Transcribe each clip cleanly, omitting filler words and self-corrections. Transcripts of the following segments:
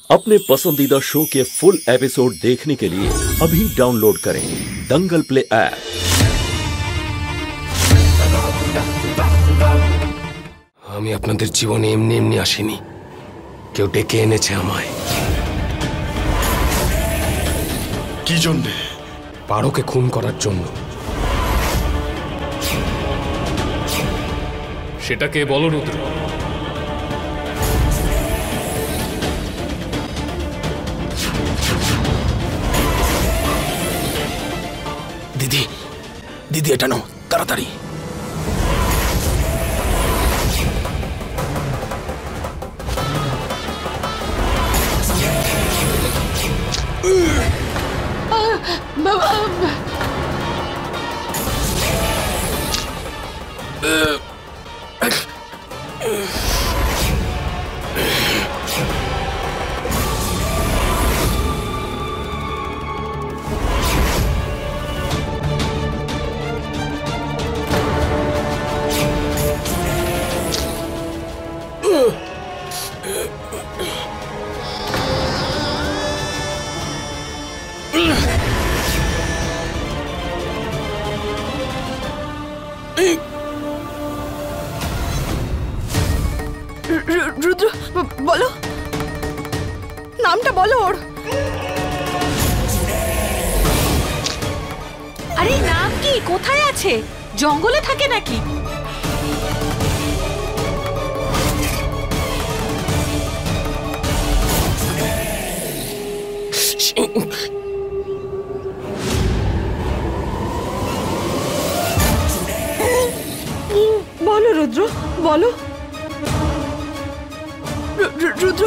अपने पसंदीदा शो के फुल एपिसोड देखने के लिए अभी डाउनलोड करें दंगल प्ले ऐप। আমি আপনাদের জীবনে এমনি এমনি আসিনি, কেউ ডেকে এনেছে আমায়। কি জন্য? পারোকে খুন করার জন্য। সেটা কে বলো রুদ্র? দিদি দিদি এটা নাও তাড়াতাড়ি। রুদ্র বলো, নামটা বলো ওর। আরে নাম কি? কোথায় আছে? জঙ্গলে থাকে নাকি? বলো রুদ্র বলো, রুদ্র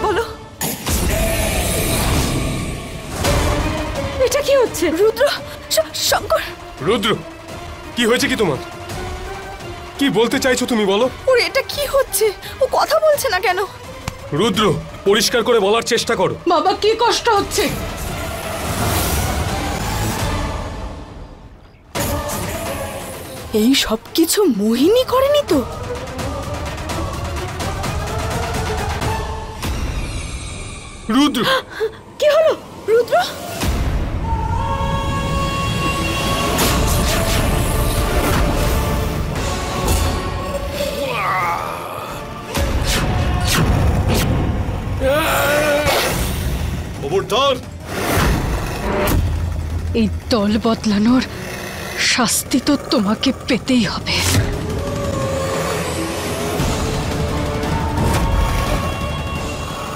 বলো। এটা কি হচ্ছে? রুদ্র, শঙ্কর। রুদ্র, কি হয়েছে কি তোমার? কি বলতে চাইছো তুমি বলো? ওর এটা কি হচ্ছে? ও কথা বলছে না কেন? রুদ্র, পরিষ্কার করে বলার চেষ্টা করো। বাবা কি কষ্ট হচ্ছে? এই সব কিছু মোহিনী করেনি তো? রুদ্র, কি হলো রুদ্র? খবরদার! এই দল বদলানোর শাস্তি তো তোমাকে পেতেই হবে।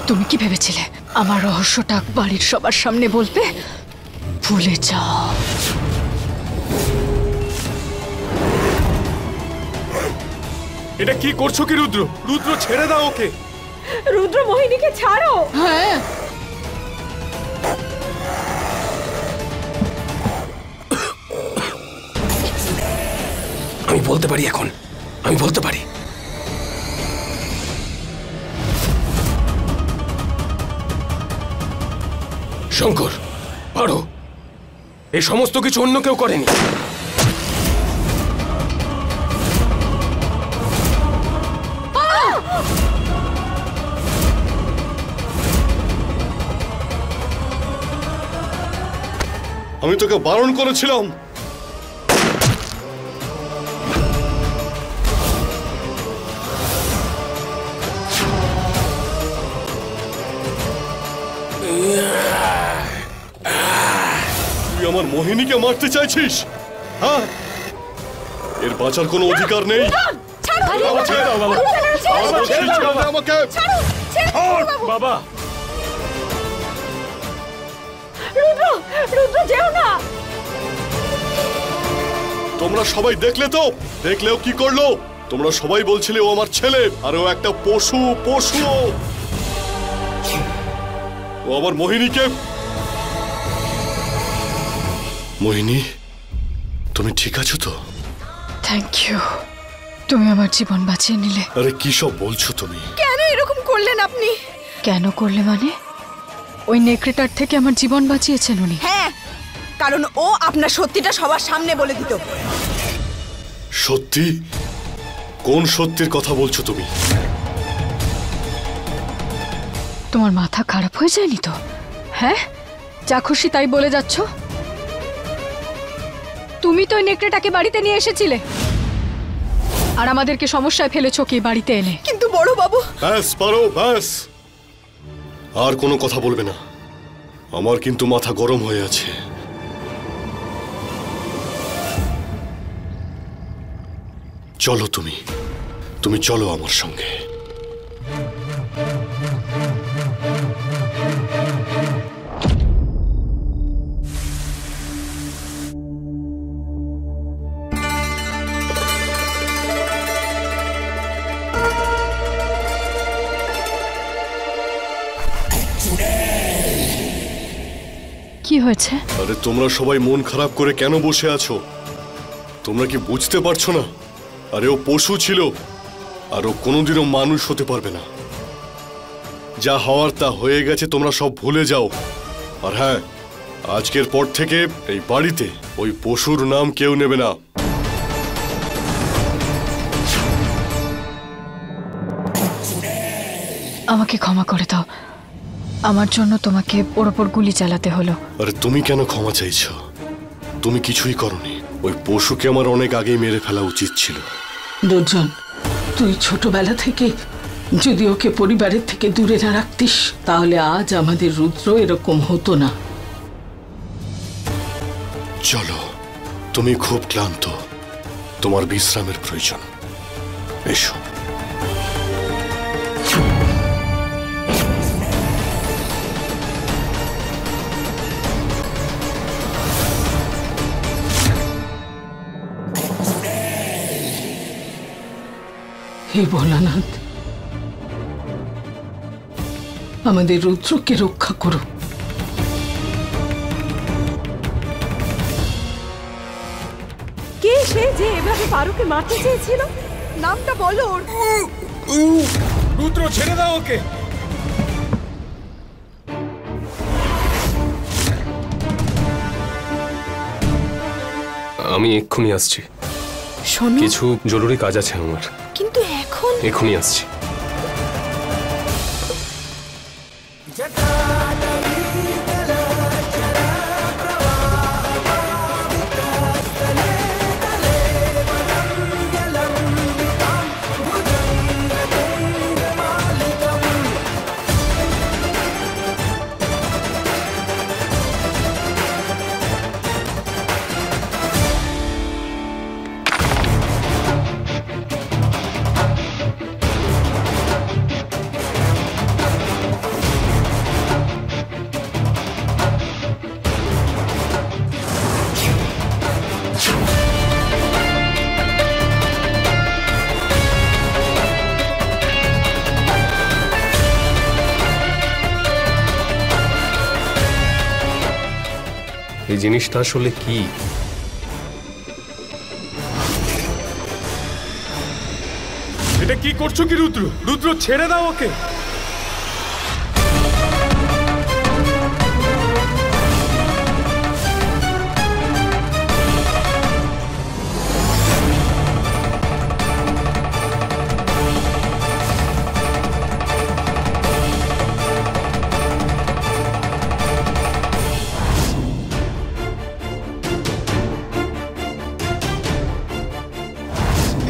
তুমি কি ভেবেছিলে আমার রহস্যটা বাড়ির সবার সামনে বলবে? ভুলে যাও। এটা কি করছো কি রুদ্র? রুদ্র, ছেড়ে দাও ওকে। রুদ্র, মোহিনীকে ছাড়ো। হ্যাঁ, আমি বলতে পারি এখন, আমি বলতে পারি। শঙ্কর, পারো, এই সমস্ত কিছু অন্য কেউ করেনি। আমি তোকে বারণ করেছিলাম। তুই আমার মোহিনীকে মারতে চাইছিস? হ্যাঁ, এর বাঁচার কোনো অধিকার নেই। আমাকে বাবা, রুদ্র, রুদ্র যেও না। তোমরা সবাই দেখলে তো? দেখলেও কি করলো? তোমরা সবাই বলছিলে ও আমার ছেলে, আর ও একটা পশু। পশু ও আমার মোহিনীকে। মোহিনী, তুমি ঠিক আছো তো? থ্যাংক ইউ, তুমি আমার জীবন বাঁচিয়ে নিলে। আরে কি সব বলছো তুমি? কেন এরকম করলেন আপনি? কেন করলে মানে? ওই নেকড়েটার থেকে আমার জীবন বাঁচিয়েছেন উনি। হ্যাঁ, কারণ ও আপনার সত্যিটা সবার সামনে বলে দিত। সত্যি? কোন সত্যির কথা বলছো তুমি? তোমার মাথা খারাপ হয়ে যায়নি তো? হ্যাঁ, যা খুশি তাই বলে যাচ্ছ। তুমি তো নেকড়েটাকে বাড়িতে নিয়ে এসেছিলে, আর আমাদেরকে সমস্যায় ফেলেছো কি বাড়িতে এনে। কিন্তু বড় বাবু। ব্যাস পারো, ব্যাস। আর কোনো কথা বলবে না, আমার কিন্তু মাথা গরম হয়ে আছে। চলো, তুমি চলো আমার সঙ্গে। কি হয়েছে? আরে তোমরা সবাই মন খারাপ করে কেন বসে আছো? তোমরা কি বুঝতে পারছো না? আরে ও পশু ছিল, আর ও কোনোদিনও মানুষ হতে পারবে না। যা হওয়ার তা হয়ে গেছে, তোমরা সব ভুলে যাও। আর হ্যাঁ, আজকের পর থেকে এই বাড়িতে ওই পশুর নাম কেউ নেবে না। আমাকে ক্ষমা করে দাও, আমার জন্য তোমাকে ওর ওপর গুলি চালাতে হলো। আরে তুমি কেন ক্ষমা চাইছো? তুমি কিছুই করনি। ওই পশুকে আমার অনেক আগেই মেরে ফেলা উচিত ছিল। দুর্জন, তুই ছোটবেলা থেকে যদি ওকে পরিবারের থেকে দূরে না রাখতিস, তাহলে আজ আমাদের রুদ্র এরকম হতো না। চলো, তুমি খুব ক্লান্ত, তোমার বিশ্রামের প্রয়োজন। এসো। হে ভোলানাথ, আমাদের রুদ্রকে রক্ষা করো। কে সে যে এভাবে পারুকে মারতে চেয়েছিল? নামটা বলো ওর। রুদ্র, ছেড়ে দাও ওকে। আমি এক্ষুনি আসছি। শোনো, কিছু জরুরি কাজ আছে আমার। কিন্তু এখন এক্ষুনি আসছি। এই জিনিসটা আসলে কি? এটা কি করছো কি রুদ্র? রুদ্র, ছেড়ে দাও ওকে।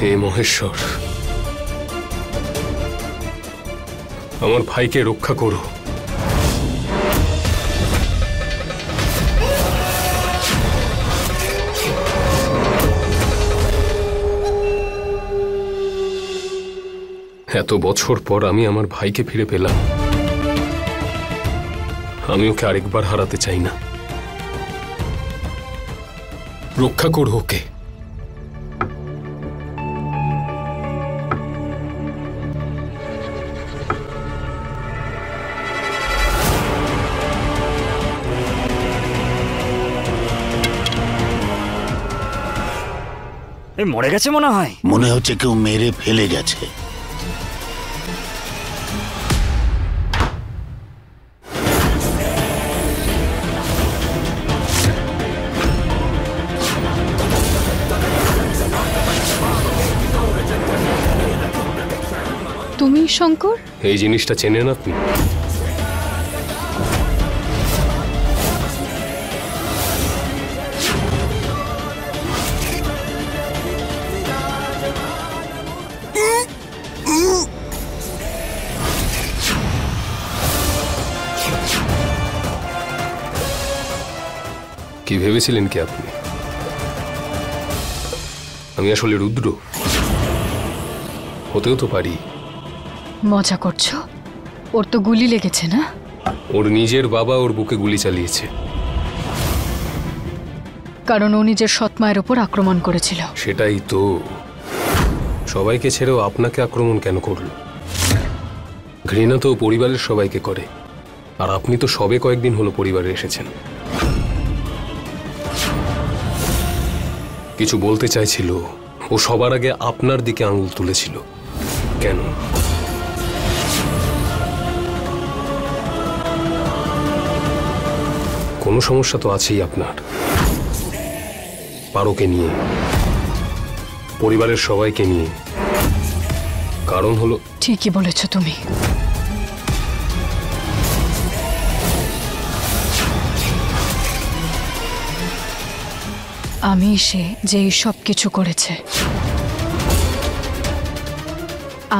হে মহেশ্বর, আমার ভাইকে রক্ষা করো। এত বছর পর আমি আমার ভাইকে ফিরে পেলাম। আমি ওকে আরেকবার হারাতে চাই না। রক্ষা করো ওকে। মরে গেছে মনে হয়। মনে হচ্ছে কেউ মেরে ফেলে গেছে। তুমি শঙ্কর? এই জিনিসটা চেনেন আপনি? কি ভেবেছিলেন কি আপনি আমি আসলে রুদ্র? হতেও তো পারি। মজা করছো? ওর তো গুলি লেগেছে না? ওর নিজের বাবা ওর বুকে গুলি চালিয়েছে। কারণ ও নিজের সৎ মায়ের ওপর আক্রমণ করেছিল। সেটাই তো, সবাইকে ছেড়েও আপনাকে আক্রমণ কেন করলো? ঘৃণা তো পরিবারের সবাইকে করে, আর আপনি তো সবে কয়েকদিন হলো পরিবারে এসেছেন। কিছু বলতে চাইছিল, ও সবার আগে আপনার দিকে আঙুল তুলেছিল। কেন? কোনো সমস্যা তো আছেই আপনার, পারোকে নিয়ে, পরিবারের সবাইকে নিয়ে। কারণ হলো, ঠিকই বলেছ তুমি। আমি সে যে সব কিছু করেছে,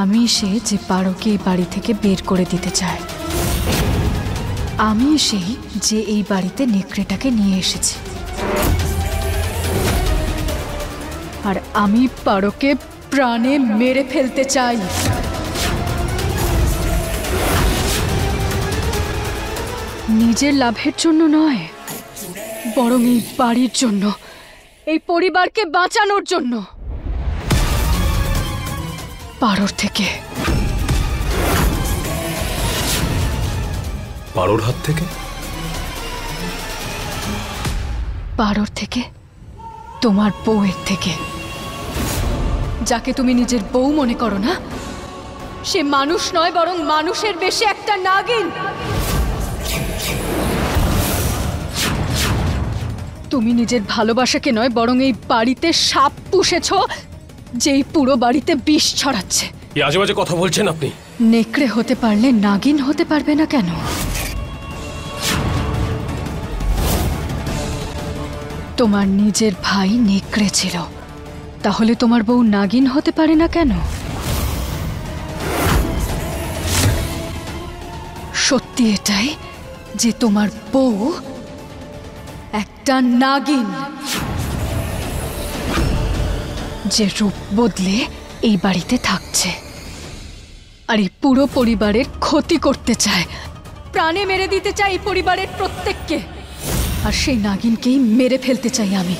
আমি সে যে পারোকে এই বাড়ি থেকে বের করে দিতে চায়, আমি সেই যে এই বাড়িতে নেকড়েটাকে নিয়ে এসেছি, আর আমি পারোকে প্রাণে মেরে ফেলতে চাই। নিজের লাভের জন্য নয়, বরং এই বাড়ির জন্য, এই পরিবারকে বাঁচানোর জন্য। পারোর থেকে। পারোর হাত থেকে? পারোর থেকে, তোমার বউয়ের থেকে। যাকে তুমি নিজের বউ মনে করো না, সে মানুষ নয়, বরং মানুষের বেশে একটা নাগিন। তুমি নিজের ভালোবাসাকে নয়, বরং এই বাড়িতে সাপ পুষেছ, যেই পুরো বাড়িতে বিষ ছড়াচ্ছে। কি আজে বাজে কথা বলছেন আপনি? নেকড়ে হতে পারলে নাগিন হতে পারবে না কেন? তোমার নিজের ভাই নেকড়ে ছিল, তাহলে তোমার বউ নাগিন হতে পারে না কেন? সত্যি এটাই যে তোমার বউ একটা নাগিন, যে রূপ বদলে এই বাড়িতে থাকছে, আর এই পুরো পরিবারের ক্ষতি করতে চায়, প্রাণে মেরে দিতে চাই এই পরিবারের প্রত্যেককে। আর সেই নাগিনকেই মেরে ফেলতে চাই আমি।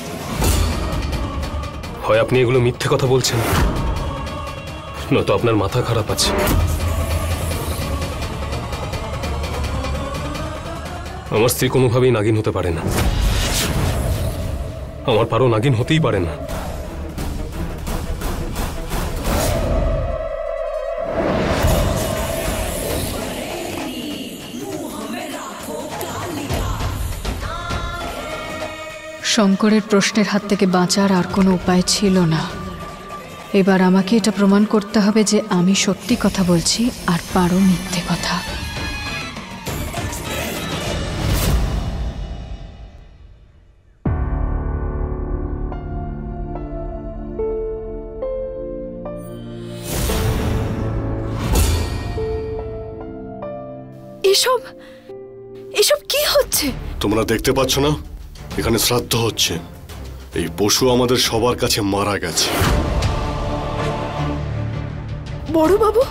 হয় আপনি এগুলো মিথ্যে কথা বলছেন, নয়তো আপনার মাথা খারাপ আছে। আমার স্ত্রী কোনোভাবেই নাগিন হতে পারে না, আমার পারো নাগিন হতেই পারে না। শঙ্করের প্রশ্নের হাত থেকে বাঁচার আর কোনো উপায় ছিল না। এবার আমাকে এটা প্রমাণ করতে হবে যে আমি সত্যি কথা বলছি আর পারো মিথ্যে কথা। এসব কি হচ্ছে? তোমরা দেখতে পাচ্ছ না, এখানে শ্রাদ্ধ হচ্ছে। এই পশু আমাদের সবার কাছে মারা গেছে। বড় বাবু,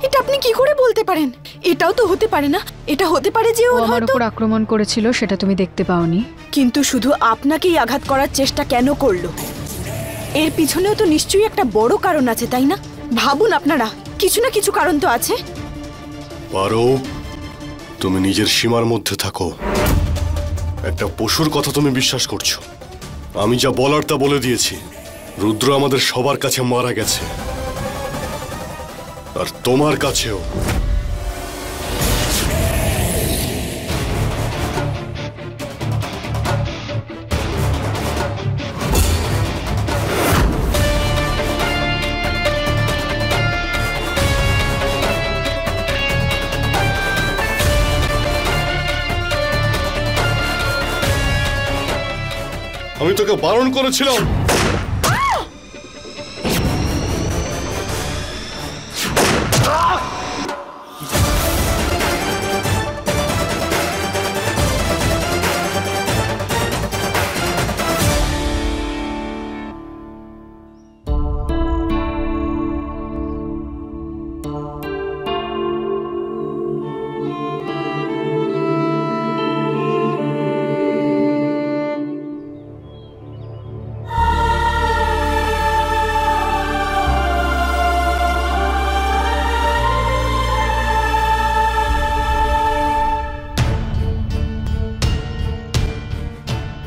এটা আপনি কি করে বলতে পারেন? এটাও তো হতে পারে না। এটা হতে পারে যে ও আমার উপর আক্রমণ করেছিল, সেটা তুমি দেখতে পাওনি। কিন্তু শুধু আপনাকেই আঘাত করার চেষ্টা কেন করলো? এর পিছনেও তো নিশ্চয়ই একটা বড় কারণ আছে, তাই না? ভাবুন আপনারা, কিছু না কিছু কারণ তো আছে। পারো, তুমি নিজের সীমার মধ্যে থাকো। একটা পশুর কথা তুমি বিশ্বাস করছো? আমি যা বলার তা বলে দিয়েছি। রুদ্র আমাদের সবার কাছে মারা গেছে, আর তোমার কাছেও। আমি তোকে বারণ করেছিলাম।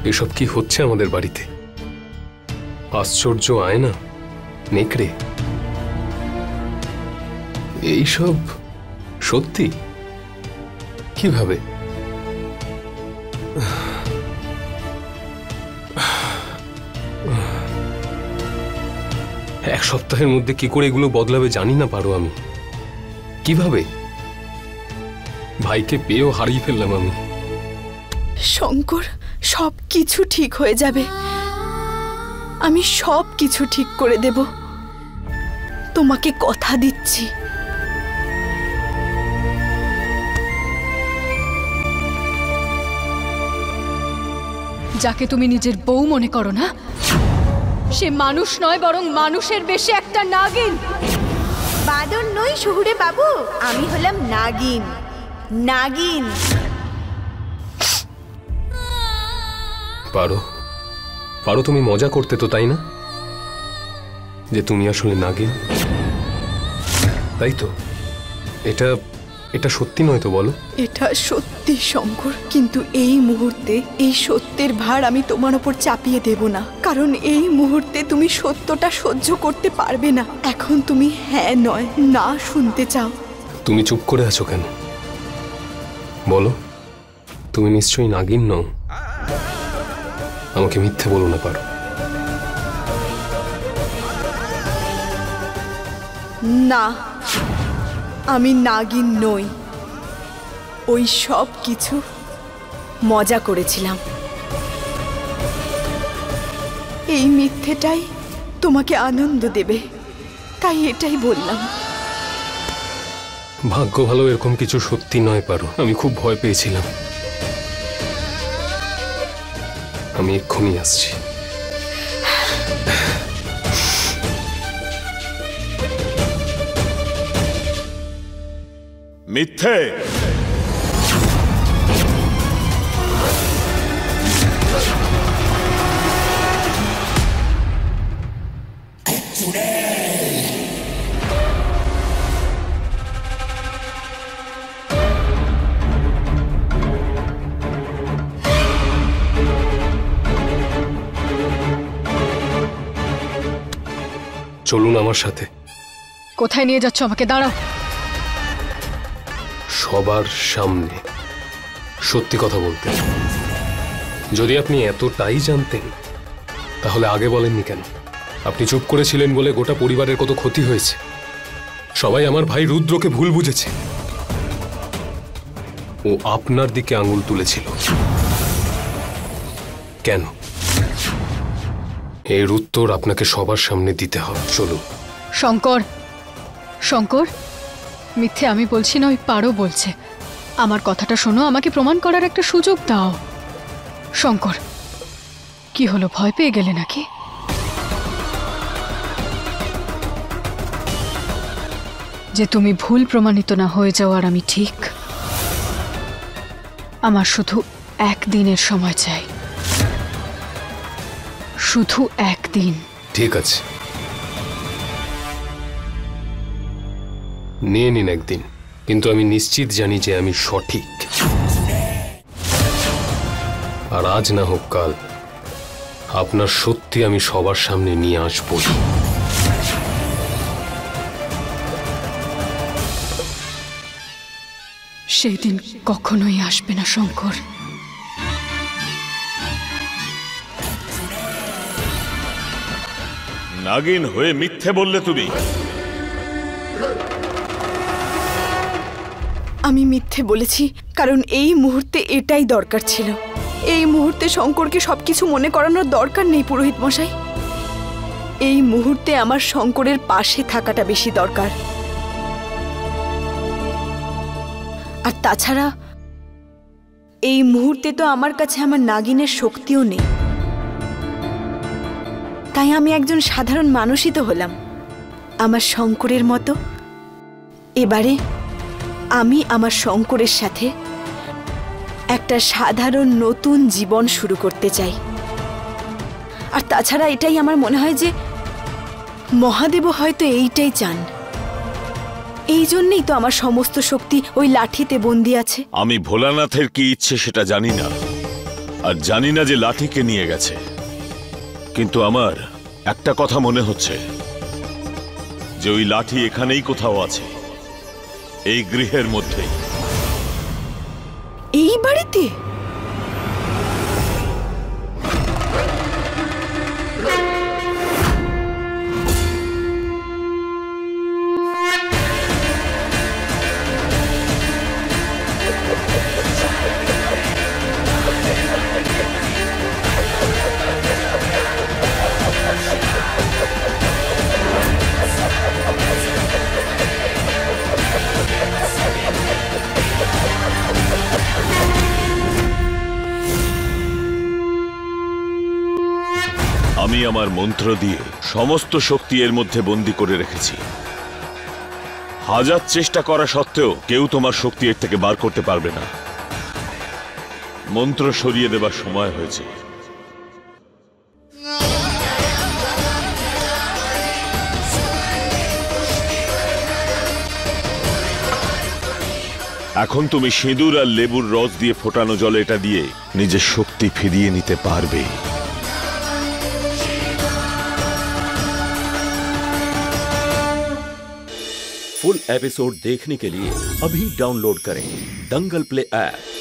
এসব কি হচ্ছে আমাদের বাড়িতে? আশ্চর্য আয়না, নেকড়ে, এইসব সত্যি? কিভাবে? এক সপ্তাহের মধ্যে কি করে এগুলো বদলাবে জানি না পারো আমি। কিভাবে? ভাইকে পেয়েও হারিয়ে ফেললাম আমি। শঙ্কর, সব কিছু ঠিক হয়ে যাবে। আমি সব কিছু ঠিক করে দেব, তোমাকে কথা দিচ্ছি। যাকে তুমি নিজের বউ মনে করো না, সে মানুষ নয়, বরং মানুষের বেশে একটা নাগিন। বাদর নই শহুরে বাবু, আমি হলাম নাগিন। নাগিন। পারো পারো, তুমি মজা করতে তো, তাই না? যে তুমি আসলে নাগিন, তাই তো? এটা এটা সত্যি নয় তো, বলো? এটা সত্যি শঙ্কর, কিন্তু এই মুহূর্তে এই সত্যের ভার আমি তোমার উপর চাপিয়ে দেব না, কারণ এই মুহূর্তে তুমি সত্যটা সহ্য করতে পারবে না। এখন তুমি হ্যাঁ নয় না শুনতে চাও। তুমি চুপ করে আছো কেন? বলো, তুমি নিশ্চয়ই নাগিন নও। আমাকে মিথ্যে বলো না, পারো? না, আমি নাগিন নই। ওই সব কিছু মজা করেছিলাম। এই মিথ্যেটাই তোমাকে আনন্দ দেবে, তাই এটাই বললাম। ভাগ্য ভালো এরকম কিছু সত্যি নয়, পারো। আমি খুব ভয় পেয়েছিলাম। আমি এক্ষুনি আসছি। মিথ্যে। চলুন আমার সাথে। কোথায় নিয়ে যাচ্ছ আমাকে? দাঁড়াও। সবার সামনে সত্যি কথা বলতে। যদি আপনি এতটাই জানতেন তাহলে আগে বলেননি কেন? আপনি চুপ করেছিলেন বলে গোটা পরিবারের কত ক্ষতি হয়েছে। সবাই আমার ভাই রুদ্রকে ভুল বুঝেছে। ও আপনার দিকে আঙুল তুলেছিল। কেন? এর উত্তর আপনাকে সবার সামনে দিতে হবে। চলুন। শঙ্কর, শঙ্কর, মিথ্যে আমি বলছি না, ওই পারো বলছে। আমার কথাটা শোনো, আমাকে প্রমাণ করার একটা সুযোগ দাও। শঙ্কর, কি হলো, ভয় পেয়ে গেলে নাকি? যে তুমি ভুল প্রমাণিত না হয়ে যাও আর আমি ঠিক। আমার শুধু একদিনের সময় চাই, শুধু একদিন। ঠিক আছে, নিয়ে নিন একদিন, কিন্তু আমি নিশ্চিত জানি যে আমি সঠিক। আর আজ না হোক কাল আপনার সত্যি আমি সবার সামনে নিয়ে আসবো। সেই দিন কখনোই আসবে না শঙ্কর। নাগিন হয়ে মিথ্যে বললে তুমি। আমি মিথ্যে বলেছি কারণ এই মুহূর্তে এটাই দরকার ছিল। এই মুহূর্তে শঙ্করকে সবকিছু মনে করানোর দরকার নেই পুরোহিত মশাই। এই মুহূর্তে আমার শঙ্করের পাশে থাকাটা বেশি দরকার। আর তাছাড়া এই মুহূর্তে তো আমার কাছে আমার নাগিনের শক্তিও নেই। তাই আমি একজন সাধারণ মানুষই তো হলাম, আমার শঙ্করের মতো। এবারে আমি আমার শঙ্করের সাথে একটা সাধারণ নতুন জীবন শুরু করতে চাই। আর তাছাড়া এটাই আমার মনে হয় যে মহাদেবও হয়তো এইটাই চান। এই জন্যই তো আমার সমস্ত শক্তি ওই লাঠিতে বন্দি আছে। আমি ভোলানাথের কি ইচ্ছে সেটা জানি না, আর জানি না যে লাঠিকে নিয়ে গেছে, কিন্তু আমার একটা কথা মনে হচ্ছে যে ওই লাঠি এখানেই কোথাও আছে, এই গৃহের মধ্যেই। এই বাড়িতে? আমি আমার মন্ত্র দিয়ে সমস্ত শক্তি এর মধ্যে বন্দী করে রেখেছি। হাজার চেষ্টা করা সত্ত্বেও কেউ তোমার শক্তি এর থেকে বার করতে পারবে না। মন্ত্র সরিয়ে দেবার সময় হয়েছে। এখন তুমি সিঁদুর আর লেবুর রস দিয়ে ফোটানো জলে এটা দিয়ে নিজের শক্তি ফিরিয়ে নিতে পারবে। फुल एपिसोड देखने के लिए अभी डाउनलोड करें दंगल प्ले ऐप।